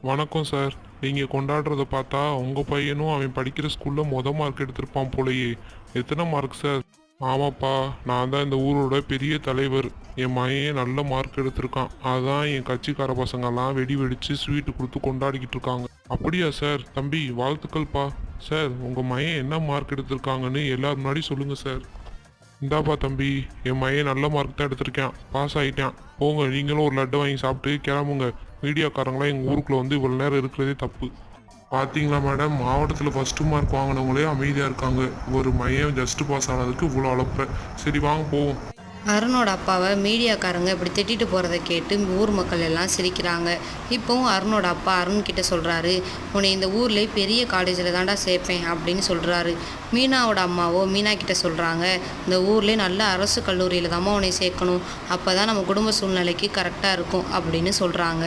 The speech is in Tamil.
வணக்கம் சார். நீங்கள் கொண்டாடுறத பார்த்தா உங்கள் பையனும் அவன் படிக்கிற ஸ்கூலில் மார்க் எடுத்திருப்பான் போலயே. எத்தனை மார்க் சார்? ஆமாப்பா, நான் தான் இந்த ஊரோட பெரிய தலைவர். என் பையன் நல்ல மார்க் எடுத்திருக்கான். அதான் என் கட்சிக்கார பசங்கெல்லாம் வெடி வெடித்து ஸ்வீட்டு கொடுத்து கொண்டாடிக்கிட்டு இருக்காங்க. அப்படியா சார்? தம்பி வாழ்த்துக்கள்ப்பா. சார், உங்கள் பையன் என்ன மார்க் எடுத்திருக்காங்கன்னு எல்லாரும் முன்னாடி சொல்லுங்கள் சார். இந்தாப்பா தம்பி, என் பையன் நல்ல மார்க் தான் எடுத்திருக்கேன், பாஸ் ஆகிட்டேன். போங்க, நீங்களும் ஒரு லட்டு வாங்கி சாப்பிட்டு கிளம்புங்க. மீடியாக்காரங்களாம் எங்கள் ஊருக்குள்ளே வந்து இவ்வளோ நேரம் இருக்கிறதே தப்பு. பார்த்தீங்களா மேடம், மாவட்டத்தில் ஃபஸ்ட்டு மார்க் வாங்கினவங்களே அமைதியாக இருக்காங்க. ஒரு மையம் ஜஸ்ட்டு பாஸ் ஆனதுக்கு இவ்வளோ அளப்ப. சரி வாங்க போவோம். அருணோட அப்பாவை மீடியாக்காரங்க இப்படி திட்டிட்டு போகிறத கேட்டு ஊர் மக்கள் எல்லாம் சிரிக்கிறாங்க. இப்போவும் அருணோட அப்பா அருண் கிட்ட சொல்கிறாரு, உன்னை இந்த ஊர்லேயே பெரிய காலேஜில் தாண்டா சேர்ப்பேன் அப்படின்னு சொல்கிறாரு. மீனாவோட அம்மாவோ மீனா கிட்ட சொல்கிறாங்க, இந்த ஊர்லேயே நல்ல அரசு கல்லூரியில் தாம்மா உன்னை சேர்க்கணும், அப்போ தான் நம்ம குடும்ப சூழ்நிலைக்கு கரெக்டாக இருக்கும் அப்படின்னு சொல்கிறாங்க.